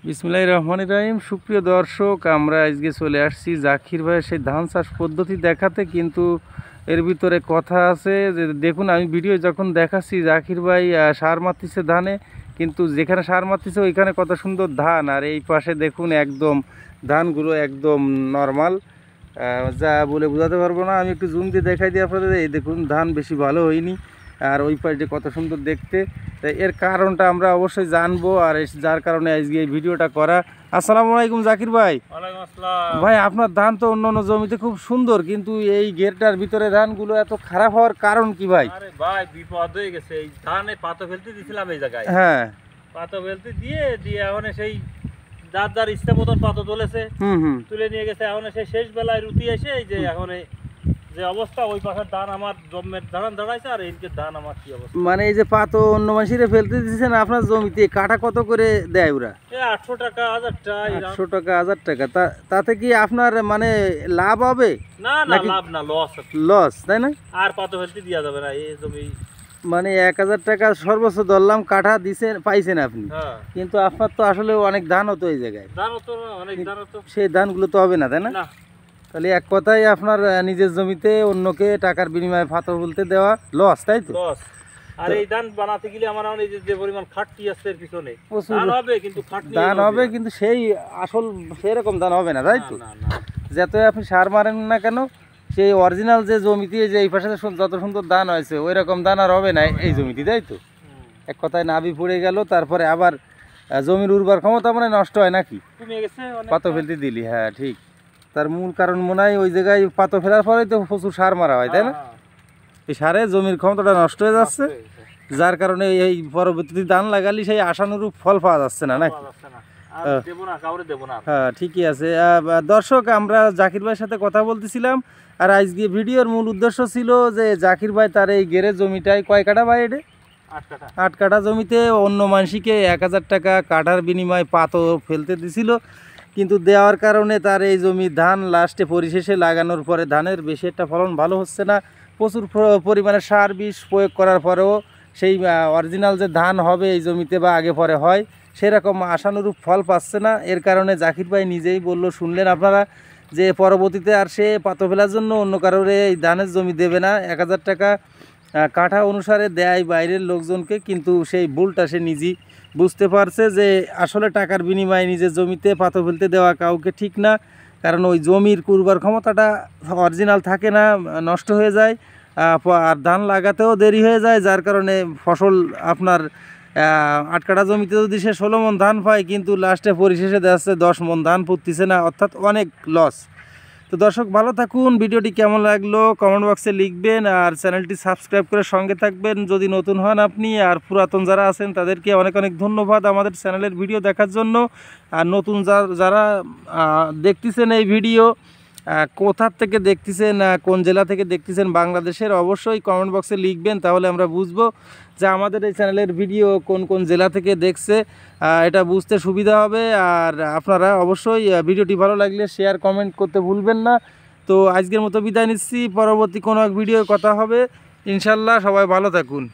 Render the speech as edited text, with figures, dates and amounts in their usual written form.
বিসমিল্লাহির রহমানির রহিম। সুপ্রিয় দর্শক, আমরা আজকে চলে আসছি জাকির ভাইয়ের সেই ধান চাষ পদ্ধতি দেখাতে, কিন্তু এর ভিতরে কথা আছে যে দেখুন, আমি ভিডিও যখন দেখাচ্ছি জাকির ভাই সার মারতেছে ধানে, কিন্তু যেখানে সার মারতেছে ওইখানে কত সুন্দর ধান, আর এই পাশে দেখুন একদম ধানগুলো একদম নর্মাল, যা বলে বোঝাতে পারবো না। আমি একটু জুম দিয়ে দেখাই দিই আপনাদের। এই দেখুন ধান বেশি ভালো হয়নি, আর ওই পাশে কত সুন্দর দেখতে। এর কারণটা আমরা অবশ্যই জানবো, আর যার কারণে আজকে এই ভিডিওটা করা। আসসালামু আলাইকুম জাকির ভাই। ওয়ালাইকুম আসসালাম। ভাই, আপনার ধান তো অন্য অন্য জমিতে খুব সুন্দর, কিন্তু এই ঘেরটার ভিতরে ধানগুলো এত খারাপ হওয়ার কারণ কি ভাই? আরে ভাই, বিপদ হয়ে গেছে। এই ধানে পাতা ফেলতে দিছিলাম এই জায়গায়। হ্যাঁ, পাতা ফেলতে দিয়ে এখন সেই যার ইচ্ছা মতন পাতা তুলেছে, তুলে নিয়ে গেছে। এখন সেই শেষ বেলায় রুটি এসে এই যে এখন যে অবস্থা, ওই পাশের ধান আমার জমের ধান দাঁড়াইছে, আর এইদিকে ধান আমার কি অবস্থা। মানে এই যে পাতো অন্য মানুষের ফেলতে দিচ্ছেন আপনার জমিতে, কাটা কত করে দেয় ওরা? 800 টাকা, 1000 টাকা। 800 টাকা, 1000 টাকা। তাতে কি আপনার মানে লাভ হবে? না না, লাভ না, লস। লস, তাই না? আর পাতা ফেলতে দেওয়া যাবে না এই জমি। মানে 1000 টাকা সর্বোচ্চ ধরলাম কাঠা দিছেন, পাইছেন আপনি। হ্যাঁ, কিন্তু আপনার তো আসলে অনেক ধান হতো এই জায়গায়। ধান তো অনেক ধান তো, সেই ধানগুলো তো হবে না, তাই না? তাহলে এক কথায় আপনার নিজের জমিতে অন্যকে টাকার বিনিময়ে পাতা বলতে দেওয়া লস, তাই তো? লস। আর এই ধান বানাতে গেলে আমার এই যে পরিমাণ খাটনি আছে এর পিছনে, ধান হবে কিন্তু খাটনি, ধান হবে কিন্তু সেই আসল সেরকম ধান হবে না, তাই তো? যতই আপনি সার মারেন না কেন, সেই অরিজিনাল যে জমিতে যে এই পাশে যত সুন্দর ধান হয়েছে ওই রকম ধান আর হবে না এই জমিতে, তাই তো? এক কথায় নাবি পড়ে গেল, তারপরে আবার জমির উর্বর ক্ষমতা মানে নষ্ট হয় নাকি পাতা ফেলতে দিলি। হ্যাঁ ঠিক, তার মূল কারণ মনে হয় ওই জায়গায় পাতা ফেলার পরেই তো প্রচুর সার মারা হয়, তাই না? এই সারে জমির ক্ষমতাটা নষ্ট হয়ে যাচ্ছে, যার কারণে এই পরবর্তী ধান লাগালে সেই আশানুরূপ ফল পাওয়া যাচ্ছে না নাকি? হ্যাঁ ঠিকই আছে। দর্শক, আমরা জাকির ভাইয়ের সাথে কথা বলতেছিলাম, আর আজকে ভিডিওর মূল উদ্দেশ্য ছিল যে জাকির ভাই তার এই গেরের জমিটায় কয় কাঠা ভাই? এটা 8 কাঠা জমিতে অন্য মানুষকে 1000 টাকা কাঠার বিনিময়ে পাতো ফেলতে দিছিল, কিন্তু দেওয়ার কারণে তার এই জমি ধান লাস্টে পরিশেষে লাগানোর পরে ধানের বেশি একটা ফলন ভালো হচ্ছে না। প্রচুর পরিমাণে সার বিষ প্রয়োগ করার পরেও সেই অরিজিনাল যে ধান হবে এই জমিতে বা আগে পরে হয় সেরকম আশানুরূপ ফল পাচ্ছে না। এর কারণে জাকির ভাই নিজেই বলল, শুনলেন আপনারা, যে পরবর্তীতে আর সে পাতো ফেলার জন্য অন্য কারোর এই ধানের জমি দেবে না। 1000 টাকা কাঠা অনুসারে দেয় বাইরের লোকজনকে, কিন্তু সেই ভুলটা সে নিজেই বুঝতে পারছে যে আসলে টাকার বিনিময়ে নিজের জমিতে পাতো ফেলতে দেওয়া কাউকে ঠিক না, কারণ ওই জমির উর্বর ক্ষমতাটা অরিজিনাল থাকে না, নষ্ট হয়ে যায়, আর ধান লাগাতেও দেরি হয়ে যায়, যার কারণে ফসল আপনার 8 কাঠা জমিতে যদি সে 16 মণ ধান পায়, কিন্তু লাস্টে পরিশেষে দেখা যাচ্ছে 10 মণ ধান পুঁততেছে না, অর্থাৎ অনেক লস। তো দর্শক, ভালো থাকুন। ভিডিওটি কেমন লাগলো কমেন্ট বক্সে লিখবেন, আর চ্যানেলটি সাবস্ক্রাইব করে সঙ্গে থাকবেন যদি নতুন হন আপনি। আর পুরাতন যারা আছেন তাদেরকে অনেক অনেক ধন্যবাদ আমাদের চ্যানেলের ভিডিও দেখার জন্য। আর নতুন যারা দেখতেছেন এই ভিডিও, কোথার থেকে দেখতেছেন, কোন জেলা থেকে দেখতেছেন বাংলাদেশের, অবশ্যই কমেন্ট বক্সে লিখবেন, তাহলে আমরা বুঝবো যে আমাদের এই চ্যানেলের ভিডিও কোন কোন জেলা থেকে দেখছে, এটা বুঝতে সুবিধা হবে। আর আপনারা অবশ্যই ভিডিওটি ভালো লাগলে শেয়ার কমেন্ট করতে ভুলবেন না। তো আজকের মতো বিদায় নিচ্ছি, পরবর্তী কোনো এক ভিডিও কথা হবে ইনশাল্লাহ। সবাই ভালো থাকুন।